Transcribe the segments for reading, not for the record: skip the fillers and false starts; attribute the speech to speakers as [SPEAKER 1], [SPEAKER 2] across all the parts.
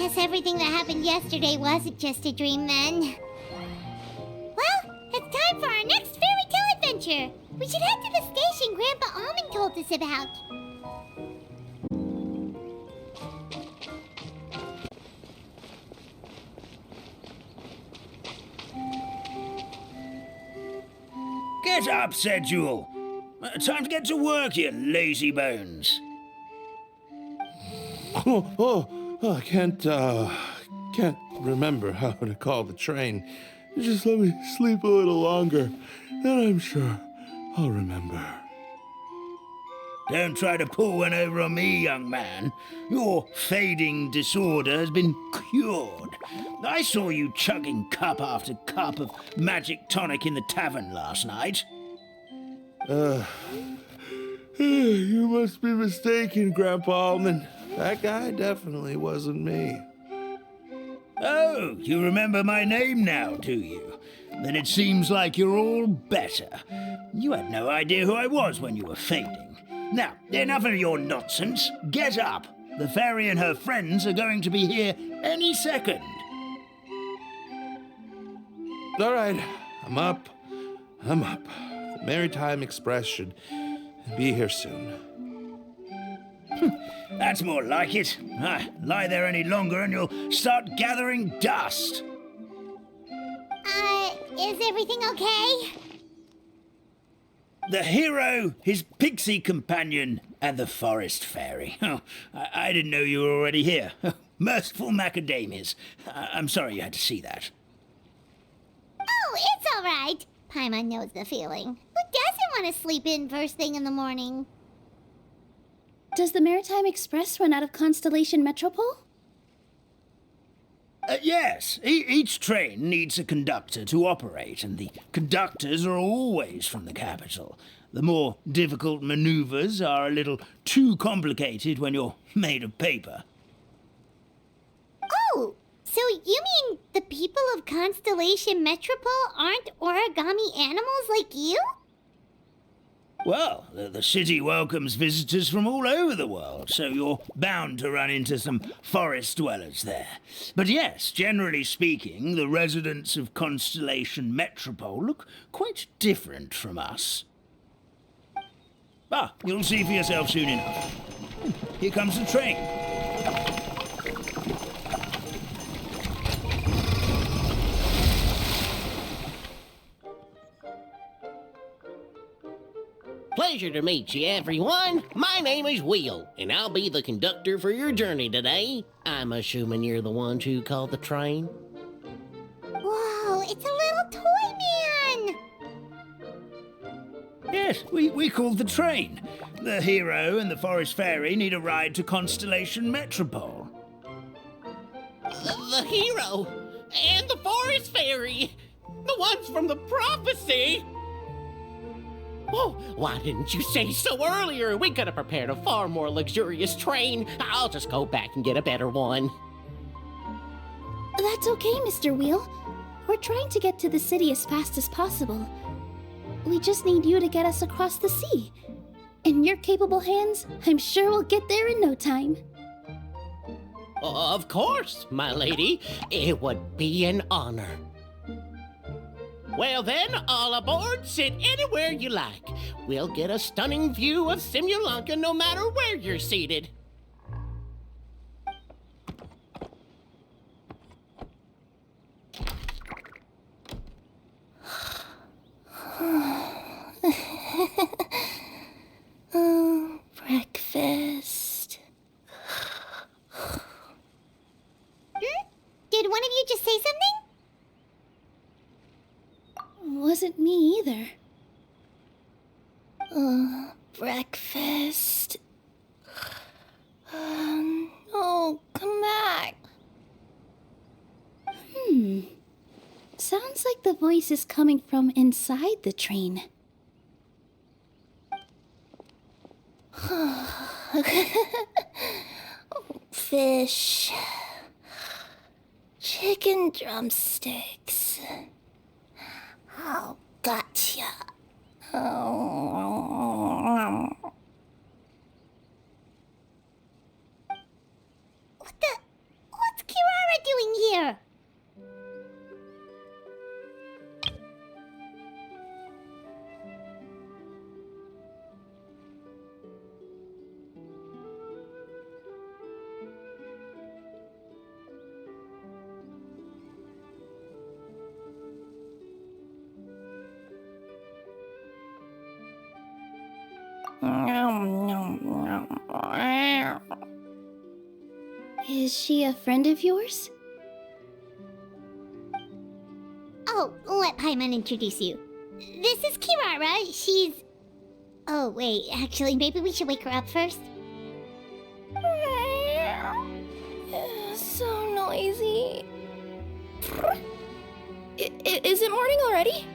[SPEAKER 1] guess everything that happened yesterday wasn't just a dream then. Well, it's time for our next fairy tale adventure. We should head to the station Grandpa Almond told us about.
[SPEAKER 2] Get up, said Jewel. Time to get to work, you lazy bones.
[SPEAKER 3] I can't remember how to call the train. Just let me sleep a little longer, then I'm sure I'll remember.
[SPEAKER 2] Don't try to pull one over on me, young man. Your fading disorder has been cured. I saw you chugging cup after cup of magic tonic in the tavern last night.
[SPEAKER 3] You must be mistaken, Grandpa Almond. That guy definitely wasn't me.
[SPEAKER 2] Oh, you remember my name now, do you? Then it seems like you're all better. You had no idea who I was when you were fading. Now, enough of your nonsense. Get up. The fairy and her friends are going to be here any second.
[SPEAKER 3] All right, I'm up. The Maritime Express should be here soon.
[SPEAKER 2] That's more like it. Lie there any longer and you'll start gathering dust.
[SPEAKER 1] Is everything okay?
[SPEAKER 2] The hero, his pixie companion, and the forest fairy. Oh, I didn't know you were already here. Merciful macadamias. I'm sorry you had to see that.
[SPEAKER 1] Oh, it's all right. Paimon knows the feeling. Who doesn't want to sleep in first thing in the morning?
[SPEAKER 4] Does the Maritime Express run out of Constellation Metropole?
[SPEAKER 2] Yes, each train needs a conductor to operate, and the conductors are always from the capital. The more difficult maneuvers are a little too complicated when you're made of paper.
[SPEAKER 1] Oh, so you mean the people of Constellation Metropole aren't origami animals like you?
[SPEAKER 2] Well, the city welcomes visitors from all over the world, so you're bound to run into some forest dwellers there. But yes, generally speaking, the residents of Constellation Metropole look quite different from us. You'll see for yourself soon enough. Here comes the train.
[SPEAKER 5] Pleasure to meet you, everyone. My name is Will, and I'll be the conductor for your journey today. I'm assuming you're the ones who called the train.
[SPEAKER 1] Whoa, it's a little toy man!
[SPEAKER 2] Yes, we called the train. The hero and the forest fairy need a ride to Constellation Metropole.
[SPEAKER 5] The hero and the forest fairy, the ones from the prophecy. Oh, why didn't you say so earlier? We could have prepared a far more luxurious train. I'll just go back and get a better one.
[SPEAKER 4] That's okay, Mr. Wheel. We're trying to get to the city as fast as possible. We just need you to get us across the sea. In your capable hands, I'm sure we'll get there in no time.
[SPEAKER 5] Of course, my lady. It would be an honor. Well then, all aboard, sit anywhere you like. We'll get a stunning view of Simulanka no matter where you're seated.
[SPEAKER 4] Breakfast.
[SPEAKER 1] Did one of you just say something?
[SPEAKER 4] Wasn't me either. Breakfast. No, come back. Sounds like the voice is coming from inside the train. Fish. Chicken drumsticks. Oh, gotcha.
[SPEAKER 1] What's
[SPEAKER 4] Is she a friend of yours?
[SPEAKER 1] Oh, let Paimon introduce you. This is Kirara. She's... Oh, wait. Actually, maybe we should wake her up first.
[SPEAKER 4] So noisy. Is it morning already?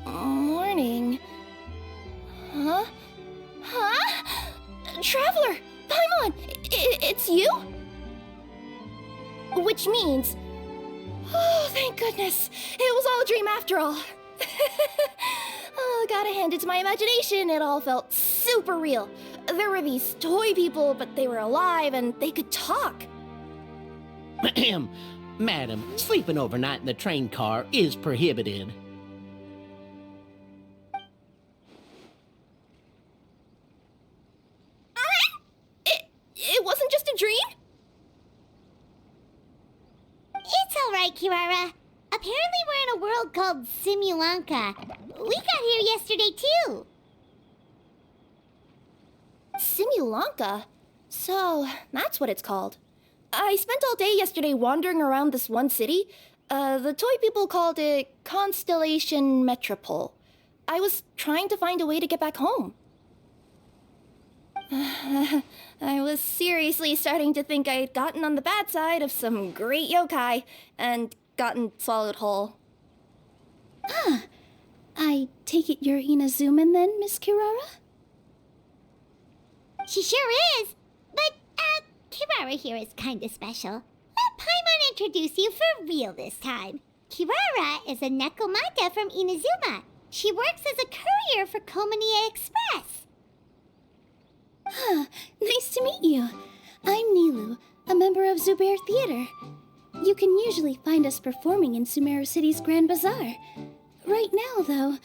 [SPEAKER 4] Morning. Huh? Traveler! Paimon! It's you? Which means... Oh, thank goodness. It was all a dream after all. Oh, gotta hand it to my imagination. It all felt super real. There were these toy people, but they were alive and they could talk.
[SPEAKER 5] Madam, sleeping overnight in the train car is prohibited.
[SPEAKER 4] It wasn't just a dream?
[SPEAKER 1] It's alright, Kirara. Apparently we're in a world called Simulanka. We got here yesterday, too.
[SPEAKER 4] Simulanka? So, that's what it's called. I spent all day yesterday wandering around this one city. The toy people called it Constellation Metropole. I was trying to find a way to get back home. I was seriously starting to think I'd gotten on the bad side of some great yokai and gotten swallowed whole. I take it you're Inazuman then, Miss Kirara?
[SPEAKER 1] She sure is. But, Kirara here is kinda special. Let Paimon introduce you for real this time. Kirara is a Nekomata from Inazuma. She works as a courier for Komanie Express.
[SPEAKER 4] Nice to meet you. I'm Nilu, a member of Zubair Theater. You can usually find us performing in Sumeru City's Grand Bazaar. Right now, though,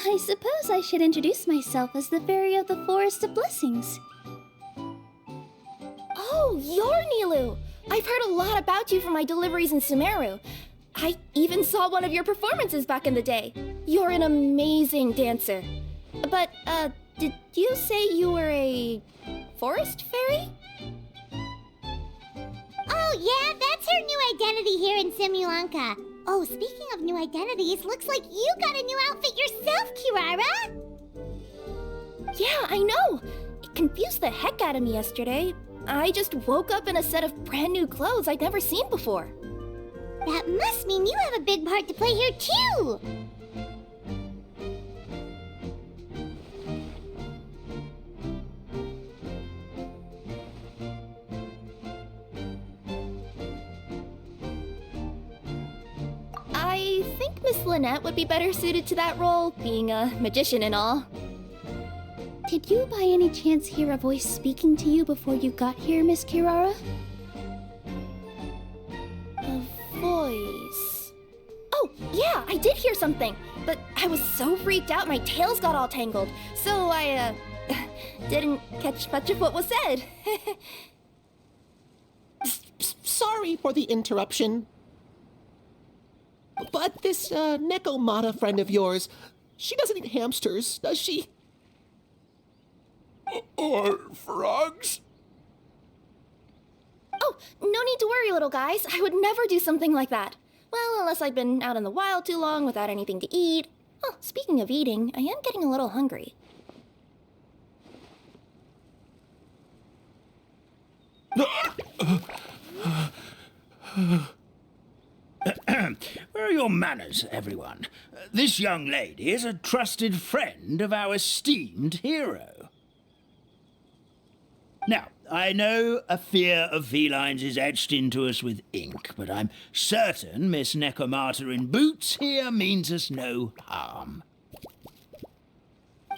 [SPEAKER 4] I suppose I should introduce myself as the Fairy of the Forest of Blessings. Oh, you're Nilu! I've heard a lot about you from my deliveries in Sumeru. I even saw one of your performances back in the day. You're an amazing dancer. But, did you say you were a forest fairy?
[SPEAKER 1] Oh, yeah, that's her new identity here in Simulanka. Oh, speaking of new identities, looks like you got a new outfit yourself, Kirara!
[SPEAKER 4] Yeah, I know! It confused the heck out of me yesterday. I just woke up in a set of brand new clothes I'd never seen before.
[SPEAKER 1] That must mean you have a big part to play here, too!
[SPEAKER 4] I think Miss Lynette would be better suited to that role, being a magician and all. Did you by any chance hear a voice speaking to you before you got here, Miss Kirara? A voice... Oh, yeah, I did hear something, but I was so freaked out my tails got all tangled, so I, didn't catch much of what was said.
[SPEAKER 5] Sorry for the interruption. But this, Nekomata friend of yours, she doesn't eat hamsters, does she?
[SPEAKER 3] Or frogs?
[SPEAKER 4] Oh, no need to worry, little guys. I would never do something like that. Well, unless I'd been out in the wild too long without anything to eat. Oh, speaking of eating, I am getting a little hungry.
[SPEAKER 2] Where are your manners, everyone? This young lady is a trusted friend of our esteemed hero. Now, I know a fear of felines is etched into us with ink, but I'm certain Miss Nekomata in boots here means us no harm.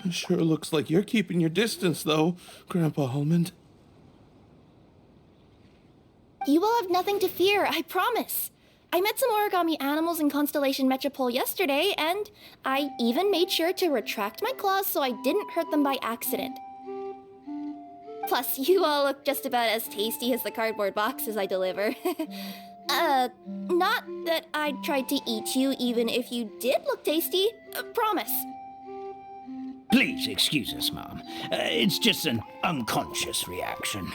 [SPEAKER 3] It sure looks like you're keeping your distance, though, Grandpa Almond.
[SPEAKER 4] You will have nothing to fear, I promise. I met some origami animals in Constellation Metropole yesterday, and I even made sure to retract my claws so I didn't hurt them by accident. Plus, you all look just about as tasty as the cardboard boxes I deliver. Not that I tried to eat you, even if you did look tasty. Promise.
[SPEAKER 2] Please excuse us, Mom. It's just an unconscious reaction.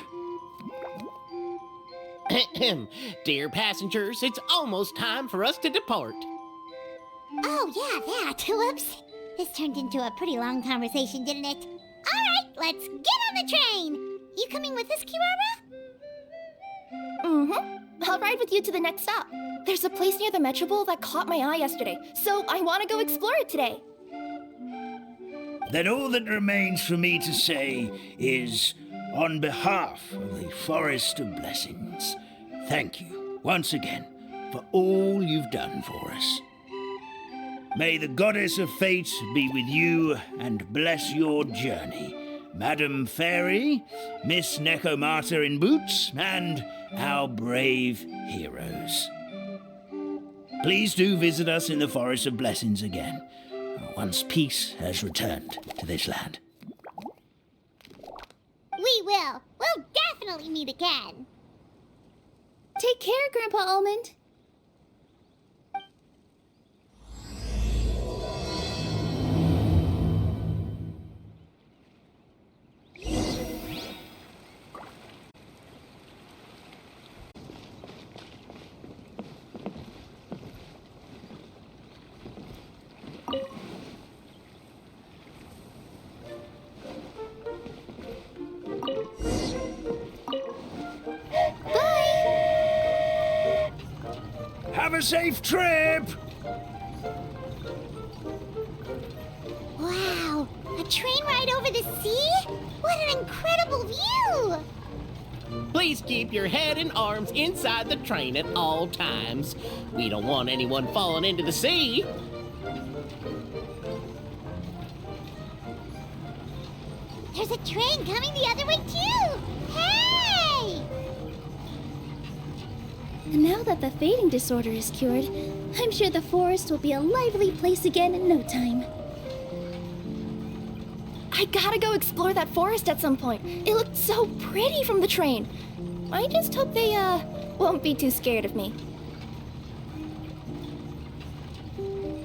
[SPEAKER 5] Dear passengers, it's almost time for us to depart.
[SPEAKER 1] Oh, yeah, that. Whoops. This turned into a pretty long conversation, didn't it? All right, let's get on the train. You coming with us, Kirara?
[SPEAKER 4] Mm-hmm. I'll ride with you to the next stop. There's a place near the Metropole that caught my eye yesterday, so I want to go explore it today.
[SPEAKER 2] Then all that remains for me to say is, on behalf of the Forest of Blessings, thank you once again for all you've done for us. May the Goddess of Fate be with you and bless your journey, Madam Fairy, Miss Nekomata in boots, and our brave heroes. Please do visit us in the Forest of Blessings again, once peace has returned to this land.
[SPEAKER 1] We will. We'll definitely meet again.
[SPEAKER 4] Take care, Grandpa Almond.
[SPEAKER 2] Have a safe trip!
[SPEAKER 1] Wow, a train ride over the sea? What an incredible view!
[SPEAKER 5] Please keep your head and arms inside the train at all times. We don't want anyone falling into the sea.
[SPEAKER 1] There's a train coming the other way too! Hey!
[SPEAKER 4] And now that the fading disorder is cured, I'm sure the forest will be a lively place again in no time. I gotta go explore that forest at some point. It looked so pretty from the train. I just hope they, won't be too scared of me.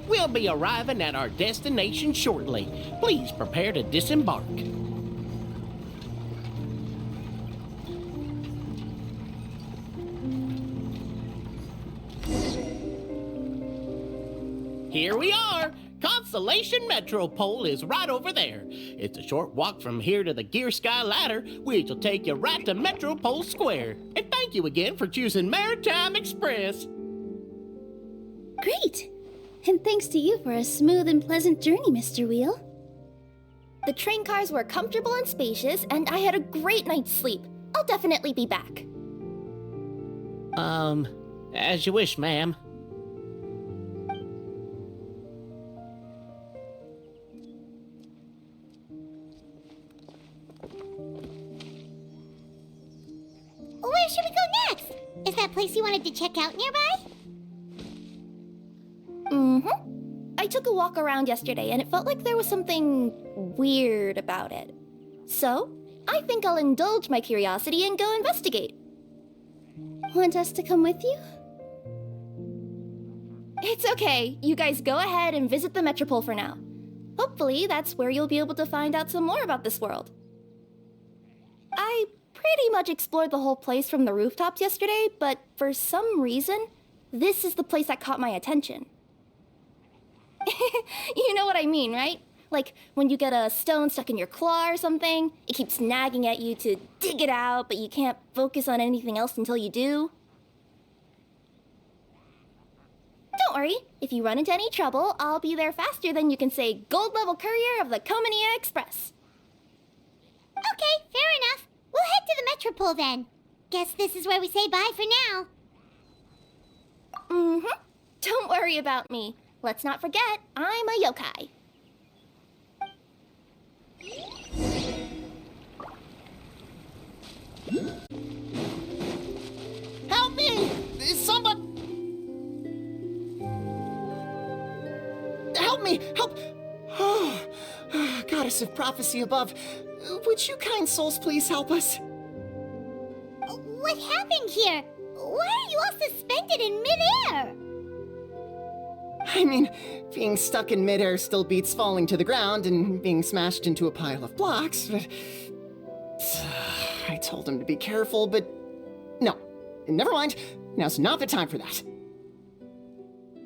[SPEAKER 5] We'll be arriving at our destination shortly. Please prepare to disembark. Here we are! Constellation Metropole is right over there. It's a short walk from here to the Gear Sky Ladder, which will take you right to Metropole Square. And thank you again for choosing Maritime Express.
[SPEAKER 4] Great! And thanks to you for a smooth and pleasant journey, Mr. Wheel. The train cars were comfortable and spacious, and I had a great night's sleep. I'll definitely be back.
[SPEAKER 5] As you wish, ma'am.
[SPEAKER 1] Where should we go next? Is that place you wanted to check out nearby?
[SPEAKER 4] Mm-hmm. I took a walk around yesterday, and it felt like there was something weird about it. So, I think I'll indulge my curiosity and go investigate. Want us to come with you? It's okay. You guys go ahead and visit the Metropole for now. Hopefully, that's where you'll be able to find out some more about this world. I pretty much explored the whole place from the rooftops yesterday, but for some reason, this is the place that caught my attention. You know what I mean, right? Like when you get a stone stuck in your claw or something, it keeps nagging at you to dig it out, but you can't focus on anything else until you do. Don't worry, if you run into any trouble, I'll be there faster than you can say gold level courier of the Komania Express.
[SPEAKER 1] Okay, fair enough. We'll head to the Metropole then. Guess this is where we say bye for now.
[SPEAKER 4] Mm-hmm. Don't worry about me. Let's not forget, I'm a yokai.
[SPEAKER 5] Help me! Somebody... Help me! Help! Oh, Goddess of Prophecy above,
[SPEAKER 6] Would you kind souls please help us?
[SPEAKER 1] What happened here? Why are you all suspended in midair?
[SPEAKER 6] I mean, being stuck in midair still beats falling to the ground and being smashed into a pile of blocks, but... I told him to be careful, but... No, never mind. Now's not the time for that.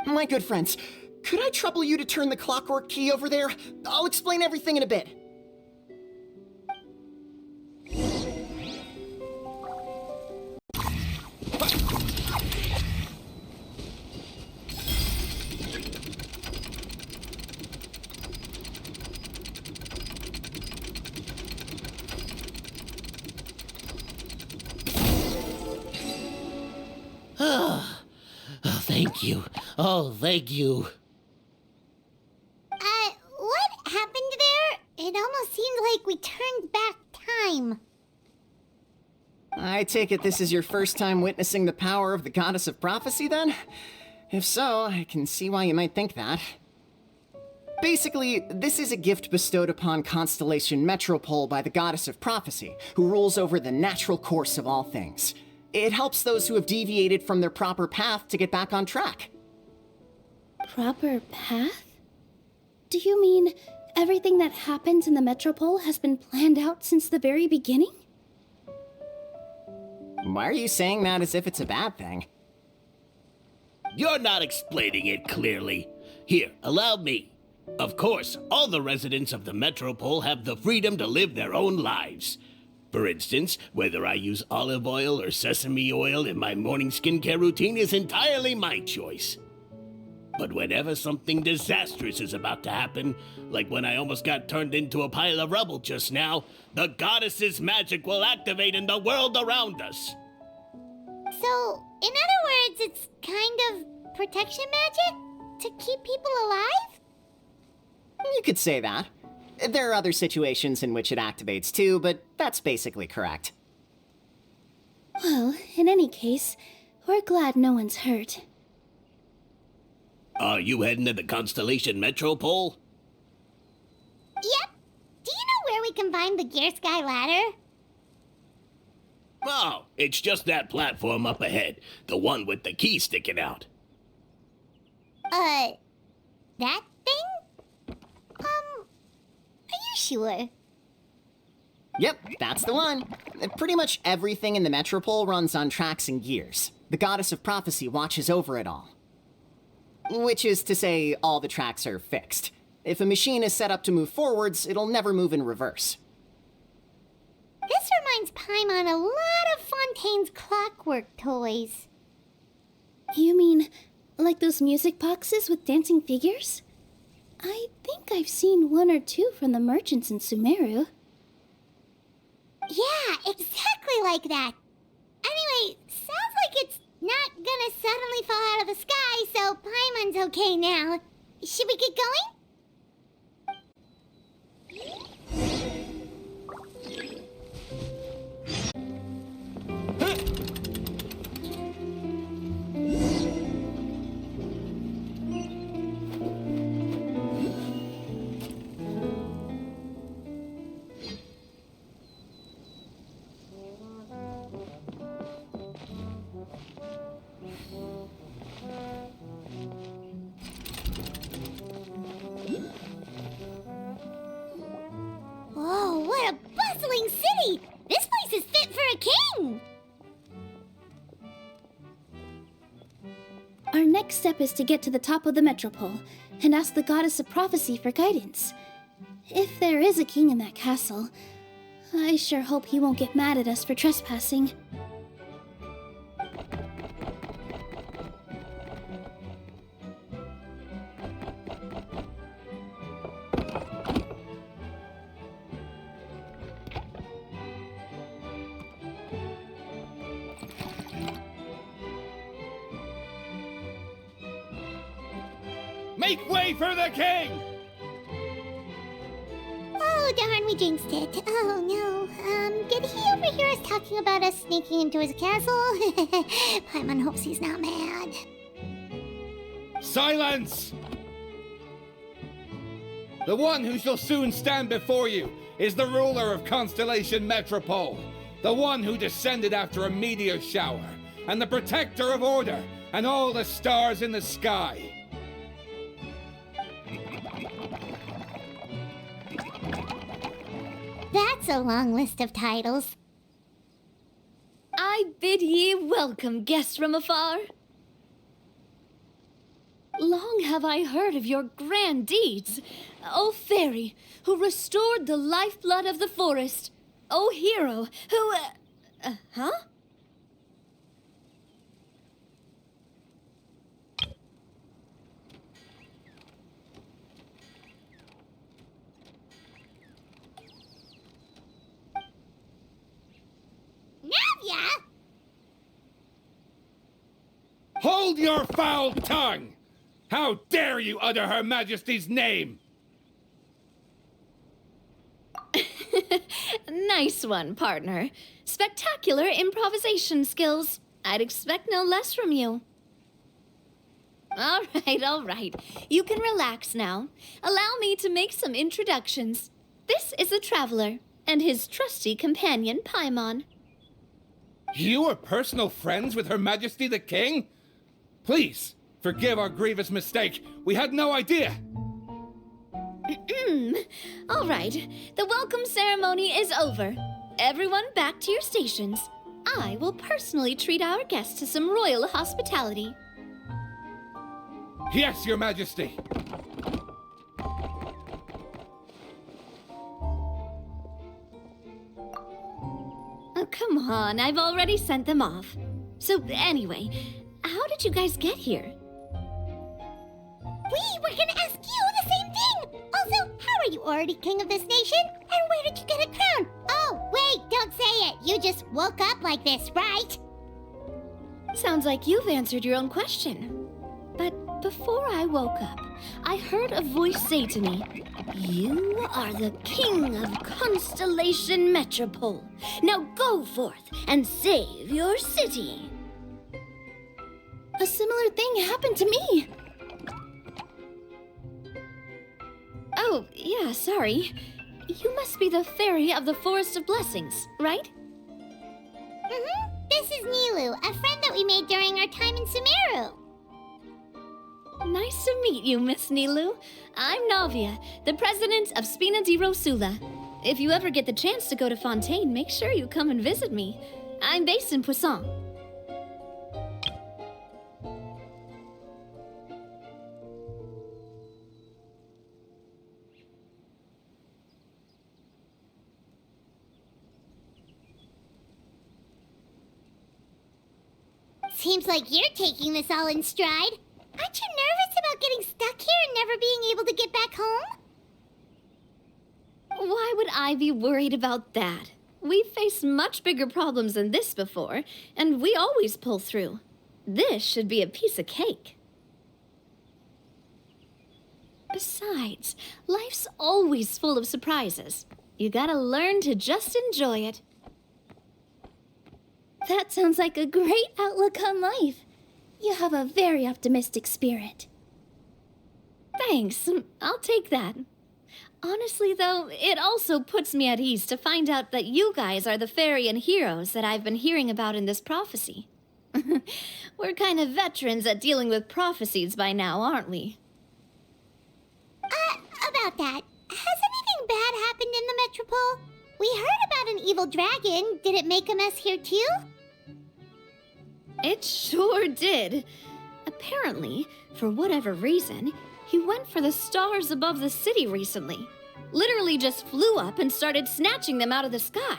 [SPEAKER 6] My good friends, could I trouble you to turn the clockwork key over there? I'll explain everything in a bit.
[SPEAKER 5] Oh, thank you. Oh, thank you.
[SPEAKER 1] What happened there? It almost seemed like we turned back time.
[SPEAKER 6] I take it this is your first time witnessing the power of the Goddess of Prophecy, then? If so, I can see why you might think that. Basically, this is a gift bestowed upon Constellation Metropole by the Goddess of Prophecy, who rules over the natural course of all things. It helps those who have deviated from their proper path to get back on track.
[SPEAKER 4] Proper path? Do you mean everything that happens in the Metropole has been planned out since the very beginning?
[SPEAKER 6] Why are you saying that as if it's a bad thing?
[SPEAKER 5] You're not explaining it clearly. Here, allow me. Of course, all the residents of the Metropole have the freedom to live their own lives. For instance, whether I use olive oil or sesame oil in my morning skincare routine is entirely my choice. But whenever something disastrous is about to happen, like when I almost got turned into a pile of rubble just now, the goddess's magic will activate in the world around us.
[SPEAKER 1] So, in other words, it's kind of protection magic? To keep people alive?
[SPEAKER 6] You could say that. There are other situations in which it activates too, but that's basically correct.
[SPEAKER 4] Well, in any case, we're glad no one's hurt.
[SPEAKER 5] Are you heading to the Constellation Metropole?
[SPEAKER 1] Yep. Do you know where we can find the Gear Sky ladder?
[SPEAKER 5] Oh, it's just that platform up ahead, the one with the key sticking out.
[SPEAKER 1] That thing? Are you sure?
[SPEAKER 6] Yep, that's the one. Pretty much everything in the Metropole runs on tracks and gears. The Goddess of Prophecy watches over it all. Which is to say, all the tracks are fixed. If a machine is set up to move forwards, it'll never move in reverse.
[SPEAKER 1] This reminds Paimon a lot of Fontaine's clockwork toys.
[SPEAKER 4] You mean, like those music boxes with dancing figures? I think I've seen one or two from the merchants in Sumeru.
[SPEAKER 1] Yeah, exactly like that. Anyway, sounds like it's not gonna suddenly fall out of the sky, so Paimon's okay now. Should we get going? Whoa, what a bustling city! This place is fit for a king!
[SPEAKER 4] Our next step is to get to the top of the Metropole and ask the Goddess of Prophecy for guidance. If there is a king in that castle, I sure hope he won't get mad at us for trespassing.
[SPEAKER 3] Make way for the king!
[SPEAKER 1] Oh, darn, we jinxed it. Oh, no. Did he overhear us talking about us sneaking into his castle? Paimon hopes he's not mad.
[SPEAKER 3] Silence! The one who shall soon stand before you is the ruler of Constellation Metropole, the one who descended after a meteor shower, and the protector of order and all the stars in the sky.
[SPEAKER 1] That's a long list of titles.
[SPEAKER 4] I bid ye welcome, guests from afar. Long have I heard of your grand deeds, O fairy, who restored the lifeblood of the forest, O hero, who... huh?
[SPEAKER 1] Navia!
[SPEAKER 3] Hold your foul tongue! How dare you utter Her Majesty's name?
[SPEAKER 4] Nice one, partner. Spectacular improvisation skills. I'd expect no less from you. All right. You can relax now. Allow me to make some introductions. This is the Traveler, and his trusty companion, Paimon.
[SPEAKER 3] You are personal friends with Her Majesty the King? Please, forgive our grievous mistake. We had no idea.
[SPEAKER 4] All right. The welcome ceremony is over. Everyone back to your stations. I will personally treat our guests to some royal hospitality.
[SPEAKER 3] Yes, Your Majesty.
[SPEAKER 4] Oh, come on. I've already sent them off. So, anyway, how did you guys get here?
[SPEAKER 1] We were gonna ask you the same thing! Also, how are you already king of this nation? And where did you get a crown? Oh, wait, don't say it! You just woke up like this, right?
[SPEAKER 4] Sounds like you've answered your own question. But before I woke up, I heard a voice say to me, "You are the king of Constellation Metropole. Now go forth and save your city." A similar thing happened to me. Oh, yeah, sorry. You must be the fairy of the Forest of Blessings, right?
[SPEAKER 1] This is Nilu, a friend that we made during our time in Sumeru.
[SPEAKER 4] Nice to meet you, Miss Nilu. I'm Navia, the president of Spina di Rosula. If you ever get the chance to go to Fontaine, make sure you come and visit me. I'm based in Poisson.
[SPEAKER 1] Seems like you're taking this all in stride. Aren't you nervous about getting stuck here and never being able to get back home?
[SPEAKER 4] Why would I be worried about that? We've faced much bigger problems than this before, and we always pull through. This should be a piece of cake. Besides, life's always full of surprises. You gotta learn to just enjoy it. That sounds like a great outlook on life. You have a very optimistic spirit. Thanks, I'll take that. Honestly, though, it also puts me at ease to find out that you guys are the fairy and heroes that I've been hearing about in this prophecy. We're kind of veterans at dealing with prophecies by now, aren't we?
[SPEAKER 1] About that, has anything bad happened in the Metropole? We heard about an evil dragon. Did it make a mess here too?
[SPEAKER 4] It sure did. Apparently, for whatever reason, he went for the stars above the city recently. Literally just flew up and started snatching them out of the sky.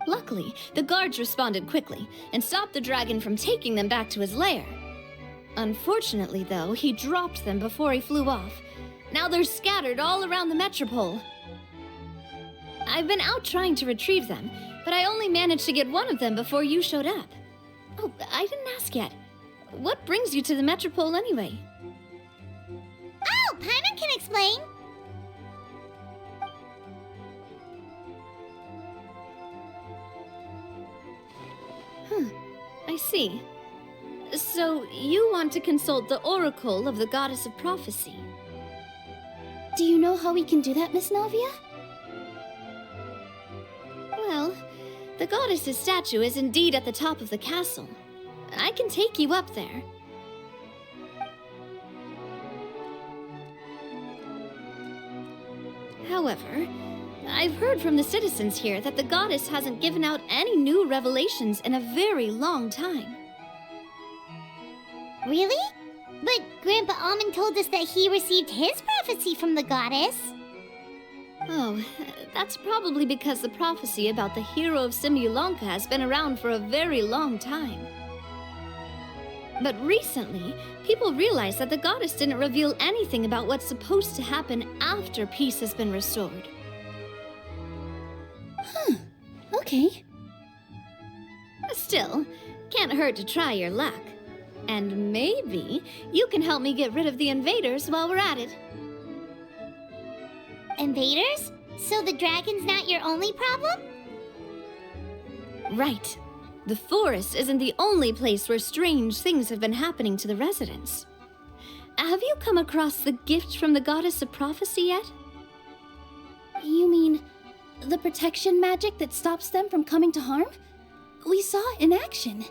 [SPEAKER 4] Luckily, the guards responded quickly and stopped the dragon from taking them back to his lair. Unfortunately, though, he dropped them before he flew off. Now they're scattered all around the Metropole. I've been out trying to retrieve them, but I only managed to get one of them before you showed up. Oh, I didn't ask yet. What brings you to the Metropole anyway?
[SPEAKER 1] Oh, Paimon can explain.
[SPEAKER 4] I see. So, you want to consult the Oracle of the Goddess of Prophecy. Do you know how we can do that, Miss Navia?
[SPEAKER 7] Well, the goddess's statue is indeed at the top of the castle. I can take you up there. However, I've heard from the citizens here that the goddess hasn't given out any new revelations in a very long time.
[SPEAKER 1] Really? But Grandpa Almond told us that he received his prophecy from the goddess.
[SPEAKER 7] Oh, that's probably because the prophecy about the hero of Simulanka has been around for a very long time. But recently, people realized that the goddess didn't reveal anything about what's supposed to happen after peace has been restored.
[SPEAKER 4] Okay.
[SPEAKER 7] Still, can't hurt to try your luck. And maybe you can help me get rid of the invaders while we're at it.
[SPEAKER 1] Invaders? So the dragon's not your only problem?
[SPEAKER 7] Right. The forest isn't the only place where strange things have been happening to the residents. Have you come across the gift from the goddess of prophecy yet?
[SPEAKER 4] You mean the protection magic that stops them from coming to harm? We saw it in action.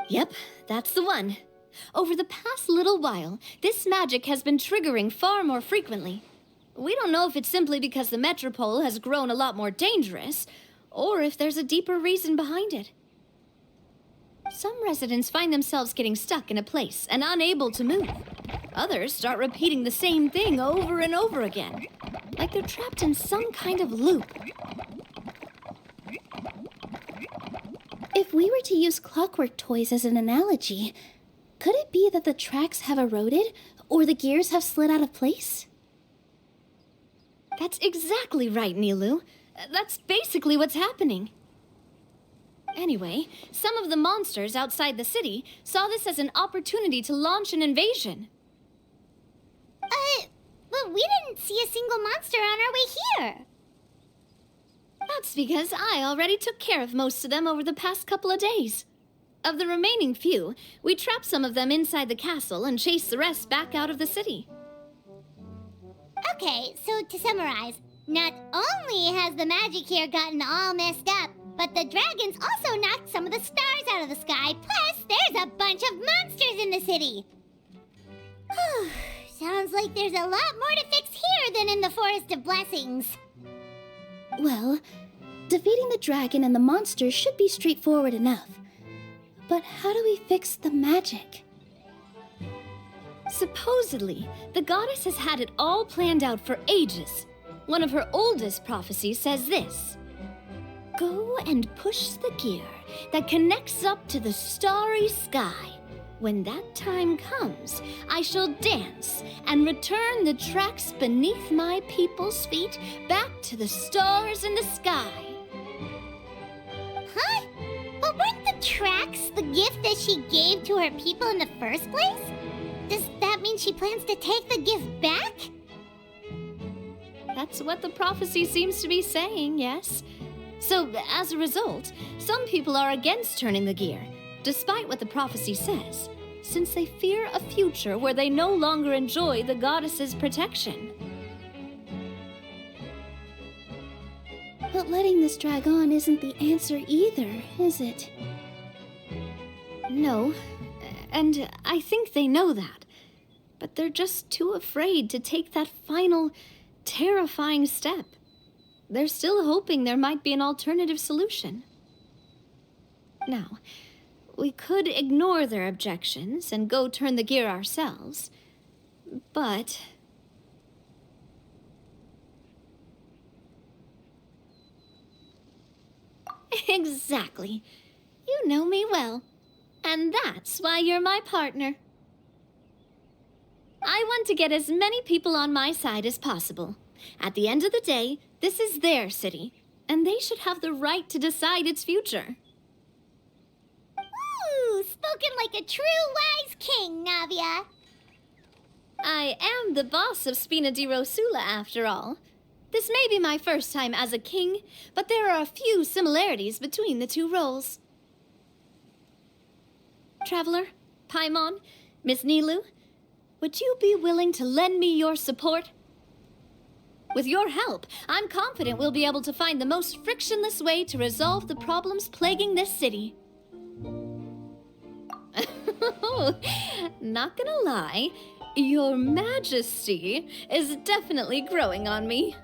[SPEAKER 7] Yep, that's the one. Over the past little while, this magic has been triggering far more frequently. We don't know if it's simply because the metropole has grown a lot more dangerous, or if there's a deeper reason behind it. Some residents find themselves getting stuck in a place and unable to move. Others start repeating the same thing over and over again, like they're trapped in some kind of loop.
[SPEAKER 4] If we were to use clockwork toys as an analogy, could it be that the tracks have eroded or the gears have slid out of place?
[SPEAKER 7] That's exactly right, Nilu. That's basically what's happening. Anyway, some of the monsters outside the city saw this as an opportunity to launch an invasion.
[SPEAKER 1] But we didn't see a single monster on our way here.
[SPEAKER 7] That's because I already took care of most of them over the past couple of days. Of the remaining few, we trapped some of them inside the castle and chased the rest back out of the city.
[SPEAKER 1] Okay, so to summarize, not only has the magic here gotten all messed up, but the dragons also knocked some of the stars out of the sky, plus there's a bunch of monsters in the city. Sounds like there's a lot more to fix here than in the Forest of Blessings.
[SPEAKER 4] Well, defeating the dragon and the monsters should be straightforward enough. But how do we fix the magic?
[SPEAKER 7] Supposedly, the goddess has had it all planned out for ages. One of her oldest prophecies says this: "Go and push the gear that connects up to the starry sky. When that time comes, I shall dance and return the tracks beneath my people's feet back to the stars in the sky."
[SPEAKER 1] Huh? But weren't the tracks the gift that she gave to her people in the first place? Does that mean she plans to take the gift back?
[SPEAKER 7] That's what the prophecy seems to be saying, yes. So, as a result, some people are against turning the gear, despite what the prophecy says, since they fear a future where they no longer enjoy the goddess's protection.
[SPEAKER 4] But letting this drag on isn't the answer either, is it?
[SPEAKER 7] No, and I think they know that. But they're just too afraid to take that final, terrifying step. They're still hoping there might be an alternative solution. Now, we could ignore their objections and go turn the gear ourselves, but... Exactly. You know me well. And that's why you're my partner. I want to get as many people on my side as possible. At the end of the day, this is their city, and they should have the right to decide its future.
[SPEAKER 1] Ooh, spoken like a true wise king, Navia.
[SPEAKER 7] I am the boss of Spina di Rosula, after all. This may be my first time as a king, but there are a few similarities between the two roles. Traveler, Paimon, Miss Nilu, Would you be willing to lend me your support? With your help, I'm confident we'll be able to find the most frictionless way to resolve the problems plaguing this city. Not gonna lie, Your Majesty is definitely growing on me.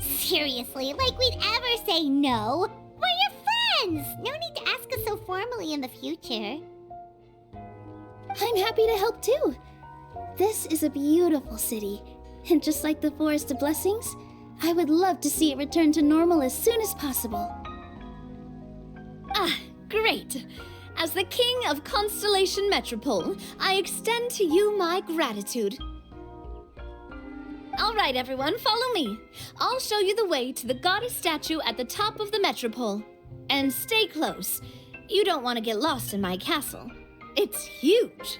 [SPEAKER 1] Seriously, like we'd ever say no. We're your friends! No need to ask us so formally in the future.
[SPEAKER 4] I'm happy to help too. This is a beautiful city, and just like the Forest of Blessings, I would love to see it return to normal as soon as possible.
[SPEAKER 7] Ah, great. As the King of Constellation Metropole, I extend to you my gratitude. All right, everyone, follow me. I'll show you the way to the goddess statue at the top of the Metropole. And stay close. You don't want to get lost in my castle. It's huge.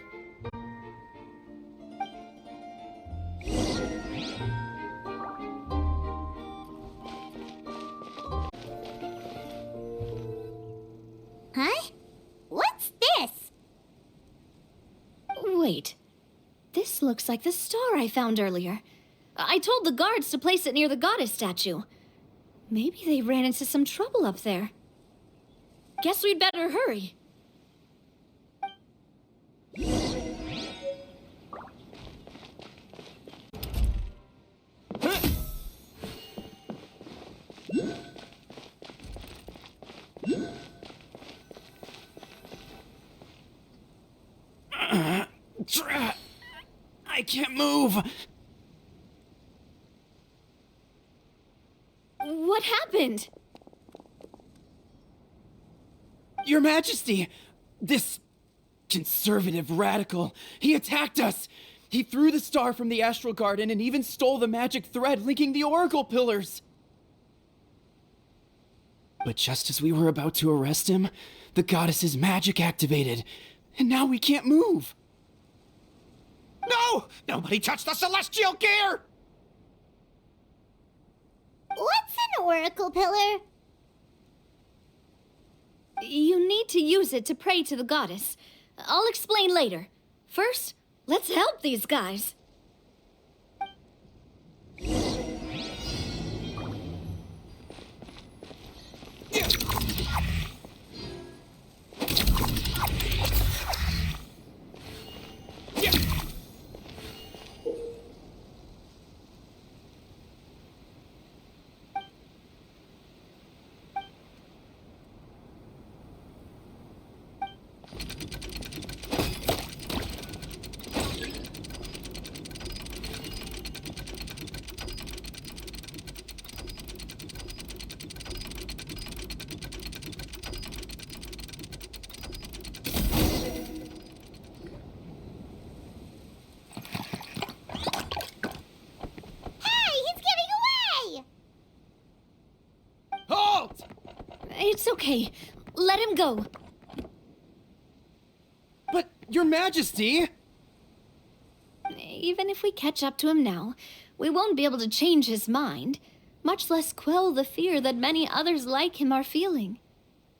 [SPEAKER 1] Huh? What's this?
[SPEAKER 7] Wait. This looks like the star I found earlier. I told the guards to place it near the goddess statue. Maybe they ran into some trouble up there. Guess we'd better hurry.
[SPEAKER 6] I can't move.
[SPEAKER 7] What happened?
[SPEAKER 8] Your Majesty! This conservative radical, he attacked us! He threw the star from the Astral Garden and even stole the magic thread linking the Oracle Pillars! But just as we were about to arrest him, the goddess's magic activated, and now we can't move!
[SPEAKER 5] No! Nobody touch the celestial gear!
[SPEAKER 1] What's an oracle pillar?
[SPEAKER 7] You need to use it to pray to the goddess. I'll explain later. First, let's help these guys. It's okay. Let him go.
[SPEAKER 8] But, Your Majesty!
[SPEAKER 7] Even if we catch up to him now, we won't be able to change his mind, much less quell the fear that many others like him are feeling.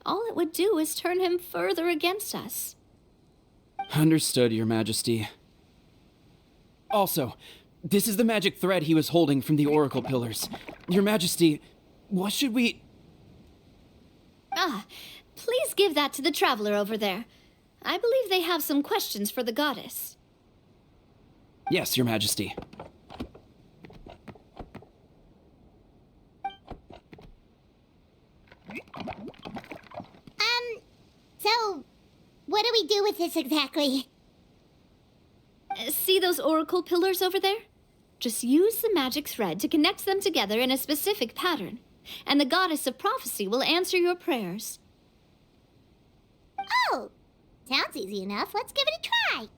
[SPEAKER 7] All it would do is turn him further against us.
[SPEAKER 8] Understood, Your Majesty. Also, this is the magic thread he was holding from the Oracle Pillars. Your Majesty, what should we...
[SPEAKER 7] Ah, please give that to the traveler over there. I believe they have some questions for the goddess.
[SPEAKER 8] Yes, Your Majesty.
[SPEAKER 1] So, what do we do with this exactly?
[SPEAKER 7] See those oracle pillars over there? Just use the magic thread to connect them together in a specific pattern, and the goddess of prophecy will answer your prayers.
[SPEAKER 1] Oh, sounds easy enough. Let's give it a try.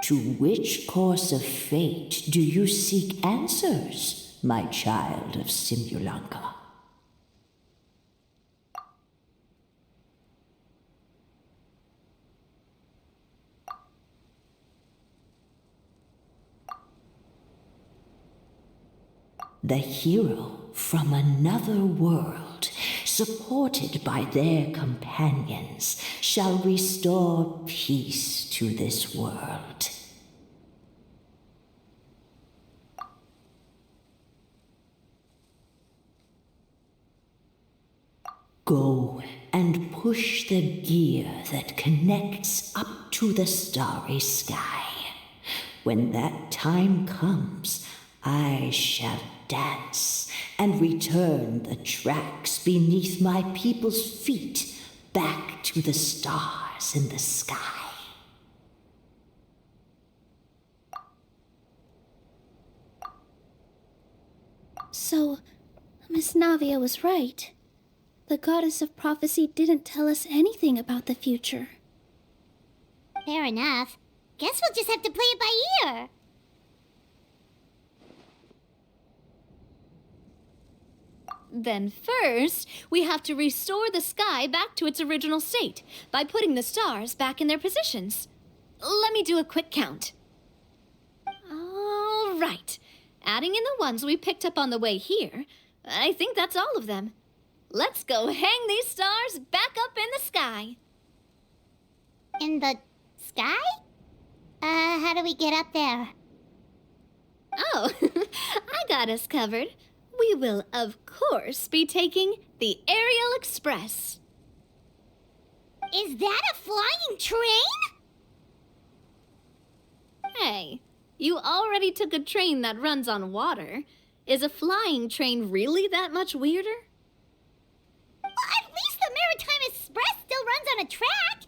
[SPEAKER 9] To which course of fate do you seek answers, my child of Simulanka? The hero from another world, supported by their companions, shall restore peace to this world. Go and push the gear that connects up to the starry sky. When that time comes, I shall dance and return the tracks beneath my people's feet back to the stars in the sky.
[SPEAKER 4] So, Miss Navia was right. The goddess of prophecy didn't tell us anything about the future.
[SPEAKER 1] Fair enough. Guess we'll just have to play it by ear.
[SPEAKER 7] Then first, we have to restore the sky back to its original state by putting the stars back in their positions. Let me do a quick count. All right. Adding in the ones we picked up on the way here, I think that's all of them. Let's go hang these stars back up in the sky.
[SPEAKER 1] In the sky? How do we get up there?
[SPEAKER 7] Oh, I got us covered. We will, of course, be taking the Aerial Express.
[SPEAKER 1] Is that a flying train?
[SPEAKER 7] Hey, you already took a train that runs on water. Is a flying train really that much weirder?
[SPEAKER 1] Well, at least the Maritime Express still runs on a track.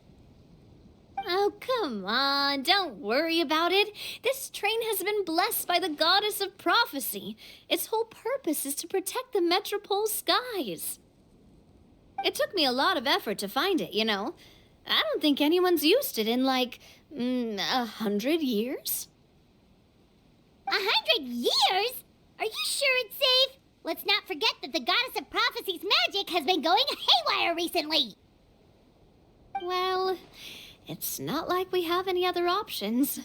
[SPEAKER 7] Oh, come on, don't worry about it. This train has been blessed by the goddess of prophecy. Its whole purpose is to protect the Metropole skies. It took me a lot of effort to find it, you know. I don't think anyone's used it in, like, 100 years.
[SPEAKER 1] 100 years? Are you sure it's safe? Let's not forget that the goddess of prophecy's magic has been going haywire recently.
[SPEAKER 7] Well, it's not like we have any other options.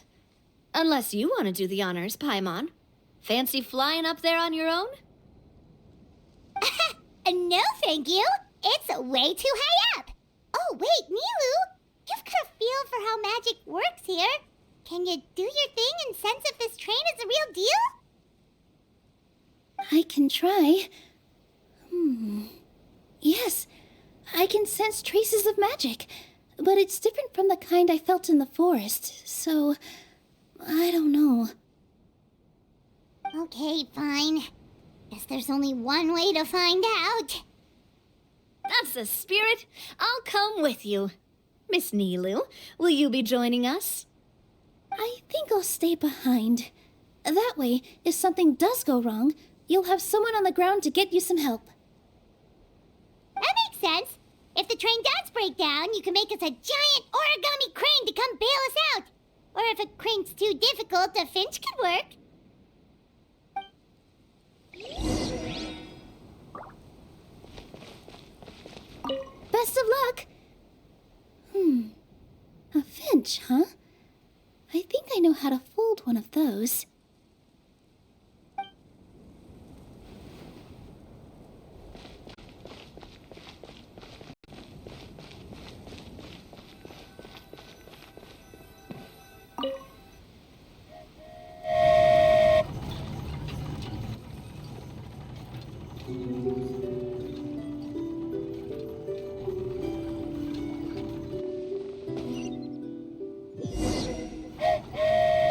[SPEAKER 7] Unless you want to do the honors, Paimon. Fancy flying up there on your own?
[SPEAKER 1] No, thank you. It's way too high up. Oh, wait, Nilu. You've got a feel for how magic works here. Can you do your thing and sense if this train is the real deal?
[SPEAKER 4] I can try. Yes, I can sense traces of magic, but it's different from the kind I felt in the forest, so I don't know.
[SPEAKER 1] Okay, fine. Guess there's only one way to find out.
[SPEAKER 7] That's the spirit. I'll come with you. Miss Nilu, will you be joining us?
[SPEAKER 4] I think I'll stay behind. That way, if something does go wrong, you'll have someone on the ground to get you some help.
[SPEAKER 1] That makes sense. If the train does break down, you can make us a giant origami crane to come bail us out. Or if a crane's too difficult, a finch could work.
[SPEAKER 4] Best of luck! A finch, huh? I think I know how to fold one of those.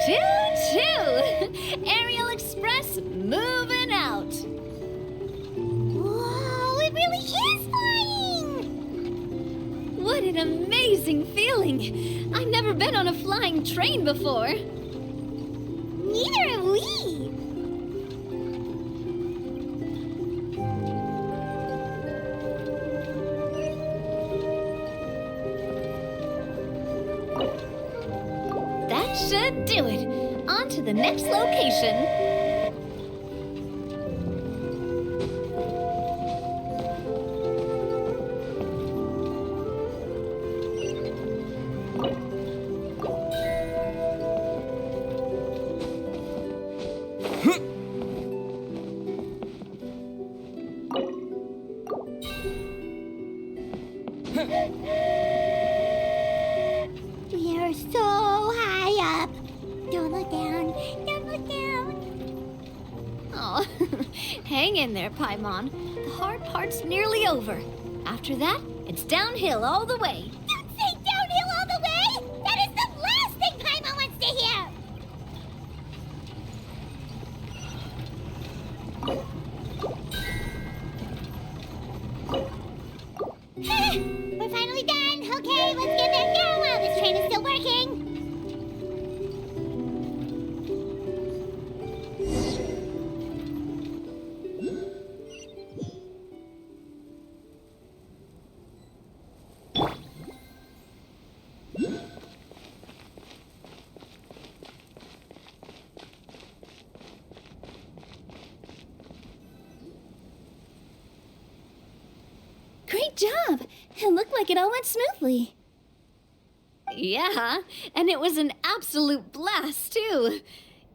[SPEAKER 7] Choo-choo! Aerial Express moving out.
[SPEAKER 1] Whoa, it really is flying!
[SPEAKER 7] What an amazing feeling! I've never been on a flying train before.
[SPEAKER 1] Neither have we.
[SPEAKER 7] That should do it. On to the next location.
[SPEAKER 1] You're so high up. Don't look down. Don't look down.
[SPEAKER 7] Oh, hang in there, Paimon. The hard part's nearly over. After that, it's downhill all the way.
[SPEAKER 1] Don't say downhill all the way. That is the last thing Paimon wants to hear. We're finally done. Okay, let's get back down while this train is still working.
[SPEAKER 4] Great job! It looked like it all went smoothly.
[SPEAKER 7] Yeah, and it was an absolute blast, too.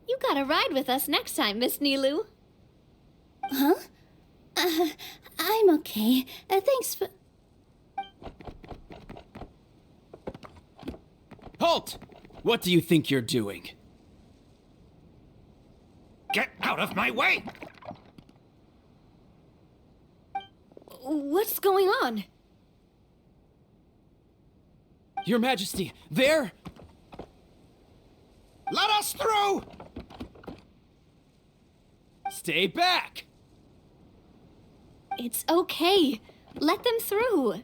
[SPEAKER 7] You gotta ride with us next time, Miss Nilu.
[SPEAKER 4] Huh? I'm okay. Thanks for...
[SPEAKER 8] Halt! What do you think you're doing?
[SPEAKER 2] Get out of my way!
[SPEAKER 7] What's going on?
[SPEAKER 8] Your Majesty, there!
[SPEAKER 2] Let us through!
[SPEAKER 8] Stay back!
[SPEAKER 7] It's okay. Let them through.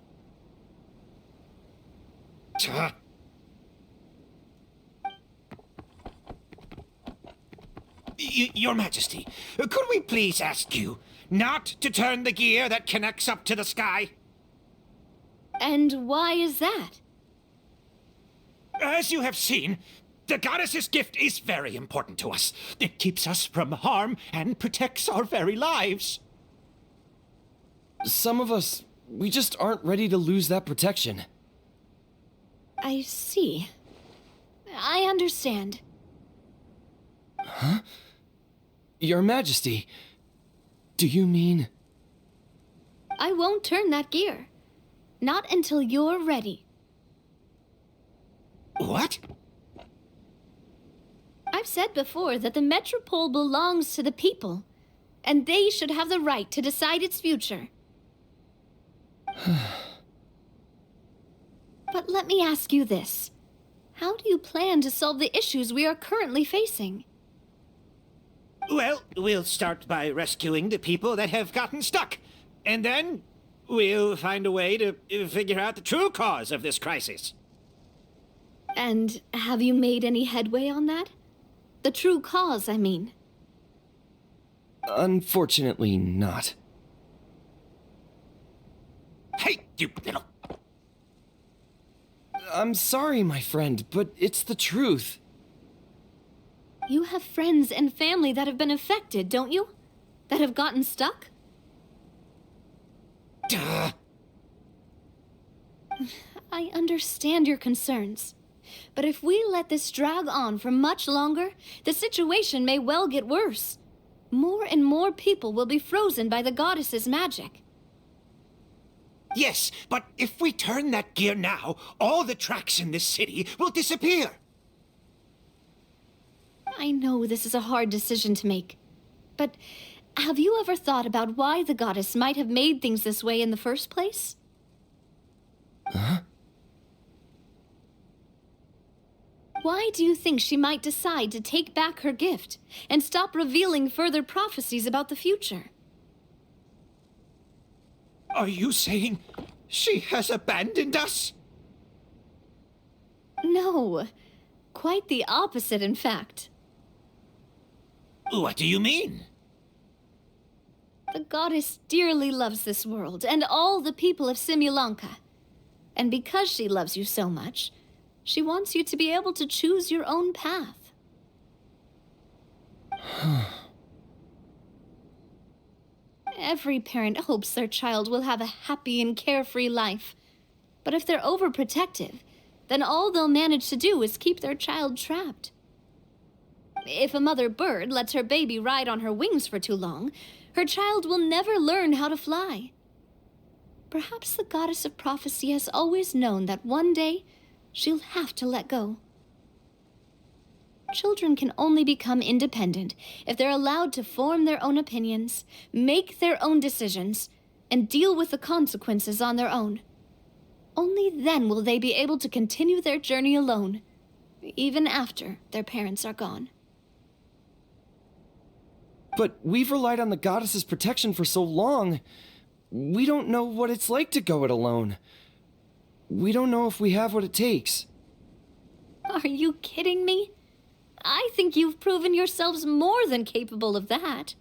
[SPEAKER 2] Your Majesty, could we please ask you not to turn the gear that connects up to the sky?
[SPEAKER 7] And why is that?
[SPEAKER 2] As you have seen, the goddess's gift is very important to us. It keeps us from harm and protects our very lives.
[SPEAKER 8] Some of us, we just aren't ready to lose that protection.
[SPEAKER 7] I see. I understand.
[SPEAKER 8] Huh? Your Majesty, do you mean...
[SPEAKER 7] I won't turn that gear. Not until you're ready.
[SPEAKER 2] What?
[SPEAKER 7] I've said before that the Metropole belongs to the people, and they should have the right to decide its future. But let me ask you this. How do you plan to solve the issues we are currently facing?
[SPEAKER 2] Well, we'll start by rescuing the people that have gotten stuck. And then we'll find a way to figure out the true cause of this crisis.
[SPEAKER 7] And have you made any headway on that? The true cause, I mean.
[SPEAKER 8] Unfortunately not.
[SPEAKER 2] Hey, you little...
[SPEAKER 8] I'm sorry, my friend, but it's the truth.
[SPEAKER 7] You have friends and family that have been affected, don't you? That have gotten stuck?
[SPEAKER 2] Duh.
[SPEAKER 7] I understand your concerns. But if we let this drag on for much longer, the situation may well get worse. More and more people will be frozen by the goddess's magic.
[SPEAKER 2] Yes, but if we turn that gear now, all the tracks in this city will disappear.
[SPEAKER 7] I know this is a hard decision to make. But have you ever thought about why the goddess might have made things this way in the first place?
[SPEAKER 8] Huh?
[SPEAKER 7] Why do you think she might decide to take back her gift and stop revealing further prophecies about the future?
[SPEAKER 2] Are you saying she has abandoned us?
[SPEAKER 7] No. Quite the opposite, in fact.
[SPEAKER 2] What do you mean?
[SPEAKER 7] The goddess dearly loves this world and all the people of Simulanka. And because she loves you so much, She wants you to be able to choose your own path. Every parent hopes their child will have a happy and carefree life. But if they're overprotective, then all they'll manage to do is keep their child trapped. If a mother bird lets her baby ride on her wings for too long, her child will never learn how to fly. Perhaps the goddess of prophecy has always known that one day she'll have to let go. Children can only become independent if they're allowed to form their own opinions, make their own decisions, and deal with the consequences on their own. Only then will they be able to continue their journey alone, even after their parents are gone.
[SPEAKER 8] But we've relied on the goddess's protection for so long. We don't know what it's like to go it alone. We don't know if we have what it takes.
[SPEAKER 7] Are you kidding me? I think you've proven yourselves more than capable of that.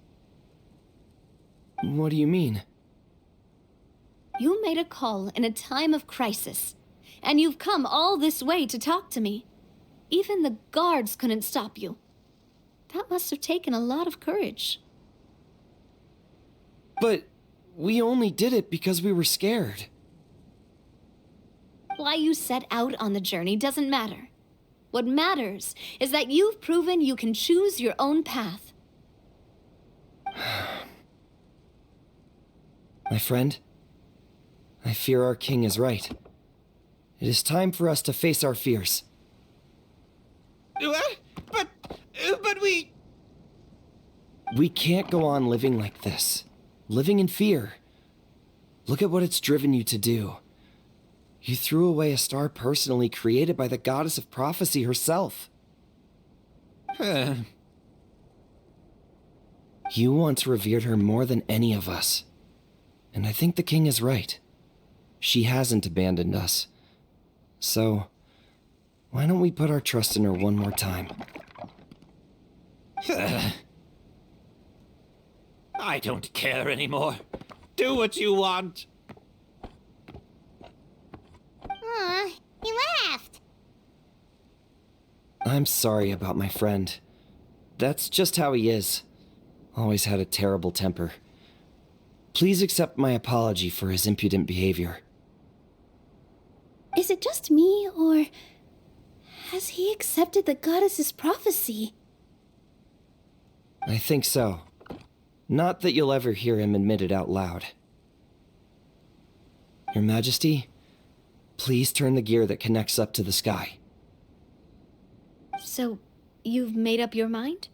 [SPEAKER 8] What do you mean?
[SPEAKER 7] You made a call in a time of crisis, and you've come all this way to talk to me. Even the guards couldn't stop you. That must have taken a lot of courage.
[SPEAKER 8] But we only did it because we were scared.
[SPEAKER 7] Why you set out on the journey doesn't matter. What matters is that you've proven you can choose your own path.
[SPEAKER 8] My friend, I fear our king is right. It is time for us to face our fears.
[SPEAKER 5] But we...
[SPEAKER 8] We can't go on living like this. Living in fear. Look at what it's driven you to do. You threw away a star personally created by the goddess of prophecy herself. You once revered her more than any of us. And I think the king is right. She hasn't abandoned us. So, why don't we put our trust in her one more time?
[SPEAKER 5] I don't care anymore. Do what you want.
[SPEAKER 1] Aw, he laughed.
[SPEAKER 8] I'm sorry about my friend. That's just how he is. Always had a terrible temper. Please accept my apology for his impudent behavior.
[SPEAKER 4] Is it just me, or has he accepted the goddess's prophecy?
[SPEAKER 8] I think so. Not that you'll ever hear him admit it out loud. Your Majesty, please turn the gear that connects up to the sky.
[SPEAKER 7] So, you've made up your mind?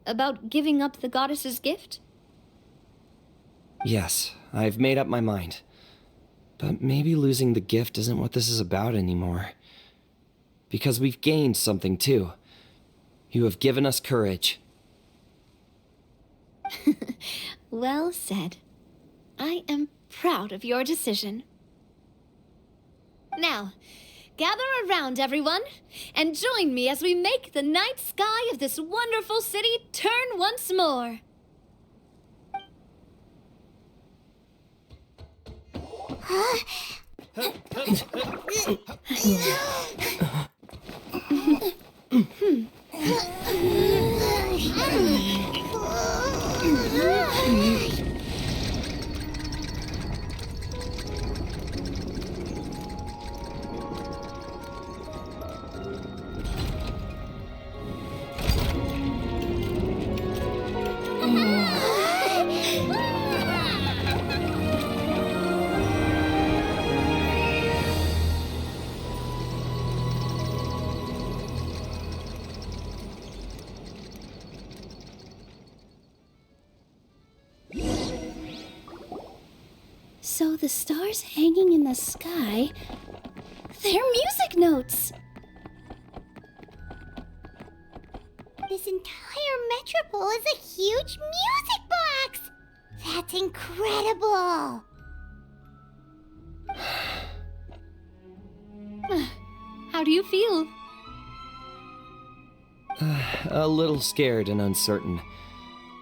[SPEAKER 7] About giving up the goddess's gift?
[SPEAKER 8] Yes, I've made up my mind. But maybe losing the gift isn't what this is about anymore. Because we've gained something too. You have given us courage.
[SPEAKER 7] Well said. I am proud of your decision. Now, gather around, everyone, and join me as we make the night sky of this wonderful city turn once more.
[SPEAKER 4] So the stars hanging in the sky, they're music notes!
[SPEAKER 1] This entire metropole is a huge music box! That's incredible!
[SPEAKER 7] How do you feel?
[SPEAKER 8] A little scared and uncertain.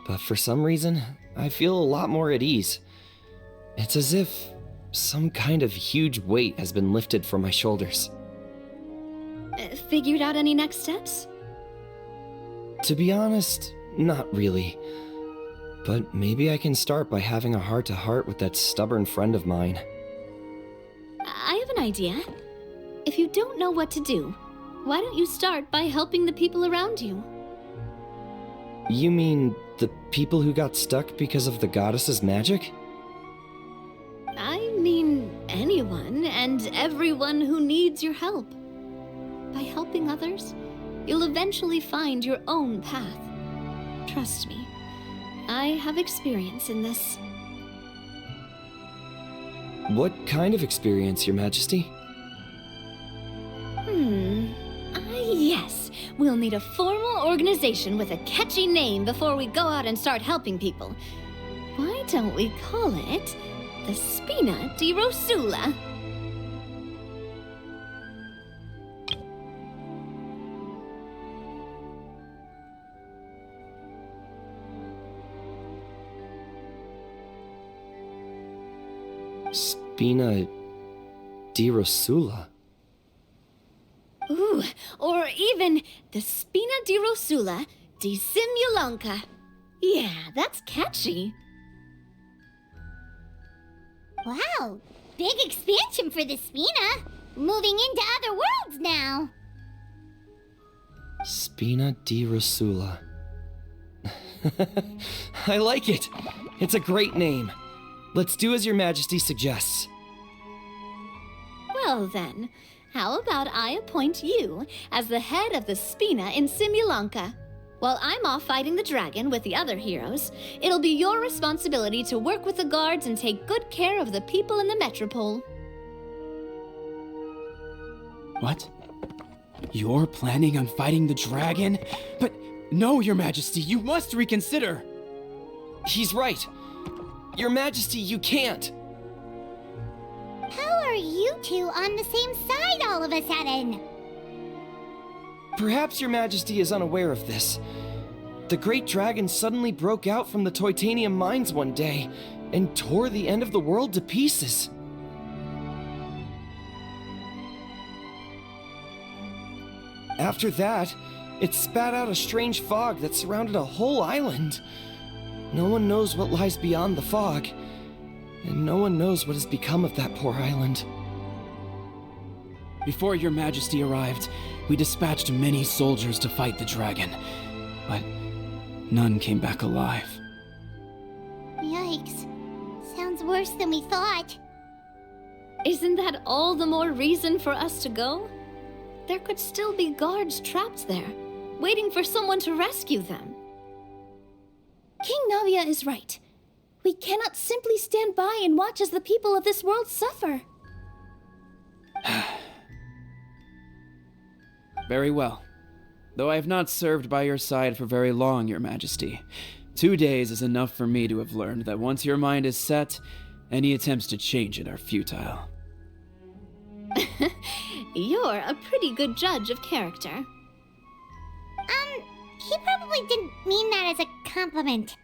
[SPEAKER 8] But for some reason, I feel a lot more at ease. It's as if some kind of huge weight has been lifted from my shoulders.
[SPEAKER 7] figured out any next steps?
[SPEAKER 10] To be honest, not really. But maybe I can start by having a heart-to-heart with that stubborn friend of mine.
[SPEAKER 7] I have an idea. If you don't know what to do, why don't you start by helping the people around you?
[SPEAKER 10] You mean the people who got stuck because of the goddess's magic?
[SPEAKER 7] I mean anyone and everyone who needs your help. By helping others, you'll eventually find your own path. Trust me, I have experience in this.
[SPEAKER 10] What kind of experience, Your Majesty?
[SPEAKER 7] Yes. We'll need a formal organization with a catchy name before we go out and start helping people. Why don't we call it the Spina di Rosula?
[SPEAKER 10] Spina di Rosula?
[SPEAKER 7] Ooh, or even the Spina di Rosula di Simulanka. Yeah, that's catchy.
[SPEAKER 1] Wow, big expansion for the Spina. Moving into other worlds now.
[SPEAKER 10] Spina di Rosula. I like it. It's a great name. Let's do as Your Majesty suggests.
[SPEAKER 7] Well then, how about I appoint you as the head of the Spina in Simulanka? While I'm off fighting the dragon with the other heroes, it'll be your responsibility to work with the guards and take good care of the people in the metropole.
[SPEAKER 8] What? You're planning on fighting the dragon? But no, Your Majesty, you must reconsider!
[SPEAKER 10] He's right. Your Majesty, you can't.
[SPEAKER 1] How are you two on the same side all of a sudden?
[SPEAKER 10] Perhaps Your Majesty is unaware of this. The great dragon suddenly broke out from the Titanium mines one day and tore the end of the world to pieces. After that, it spat out a strange fog that surrounded a whole island. No one knows what lies beyond the fog, and no one knows what has become of that poor island.
[SPEAKER 8] Before Your Majesty arrived, we dispatched many soldiers to fight the dragon, but none came back alive.
[SPEAKER 1] Yikes. Sounds worse than we thought.
[SPEAKER 7] Isn't that all the more reason for us to go? There could still be guards trapped there, waiting for someone to rescue them.
[SPEAKER 4] King Navia is right. We cannot simply stand by and watch as the people of this world suffer.
[SPEAKER 8] Very well. Though I have not served by your side for very long, Your Majesty. 2 days is enough for me to have learned that once your mind is set, any attempts to change it are futile.
[SPEAKER 7] You're a pretty good judge of character.
[SPEAKER 1] He probably didn't mean that as a compliment.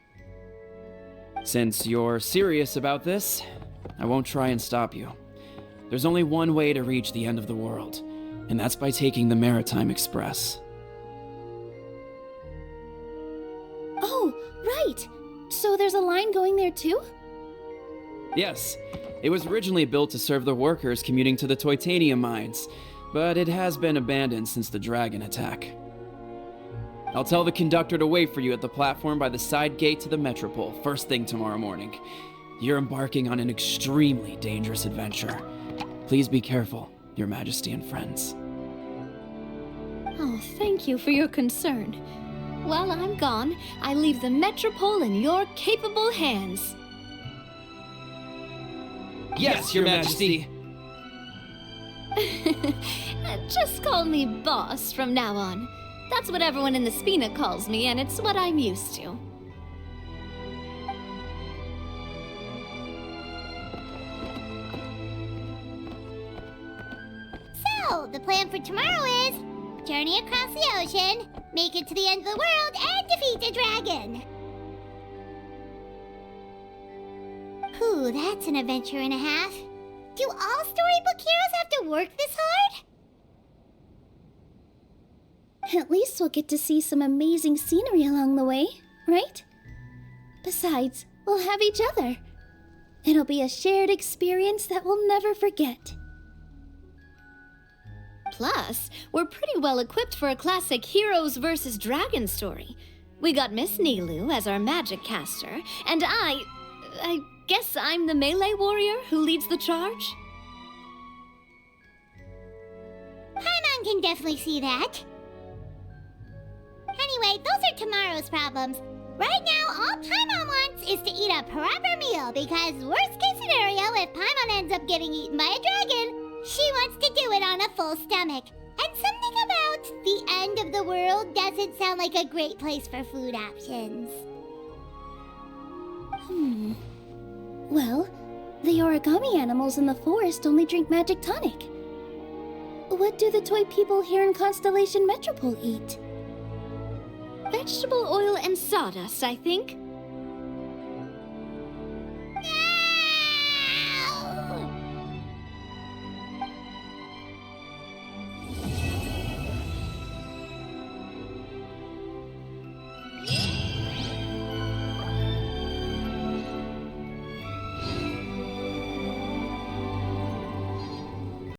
[SPEAKER 8] Since you're serious about this, I won't try and stop you. There's only one way to reach the end of the world, and that's by taking the Maritime Express.
[SPEAKER 4] Oh, right! So there's a line going there too?
[SPEAKER 8] Yes, it was originally built to serve the workers commuting to the Titanium mines, but it has been abandoned since the dragon attack. I'll tell the conductor to wait for you at the platform by the side gate to the Metropole first thing tomorrow morning. You're embarking on an extremely dangerous adventure. Please be careful, Your Majesty and friends.
[SPEAKER 7] Oh, thank you for your concern. While I'm gone, I leave the Metropole in your capable hands.
[SPEAKER 10] Yes, Your Majesty.
[SPEAKER 7] Just call me boss from now on. That's what everyone in the Spina calls me, and it's what I'm used to.
[SPEAKER 1] So, the plan for tomorrow is journey across the ocean, make it to the end of the world, and defeat the dragon. Ooh, that's an adventure and a half. Do all storybook heroes have to work this hard?
[SPEAKER 4] At least we'll get to see some amazing scenery along the way, right? Besides, we'll have each other. It'll be a shared experience that we'll never forget.
[SPEAKER 7] Plus, we're pretty well equipped for a classic heroes versus dragons story. We got Miss Nilu as our magic caster, and I guess I'm the melee warrior who leads the charge?
[SPEAKER 1] Paimon can definitely see that. Anyway, those are tomorrow's problems. Right now, all Paimon wants is to eat a proper meal, because worst case scenario, if Paimon ends up getting eaten by a dragon, she wants to do it on a full stomach. And something about the end of the world doesn't sound like a great place for food options.
[SPEAKER 4] Well, the origami animals in the forest only drink magic tonic. What do the toy people here in Constellation Metropole eat?
[SPEAKER 7] Vegetable oil and sawdust, I think.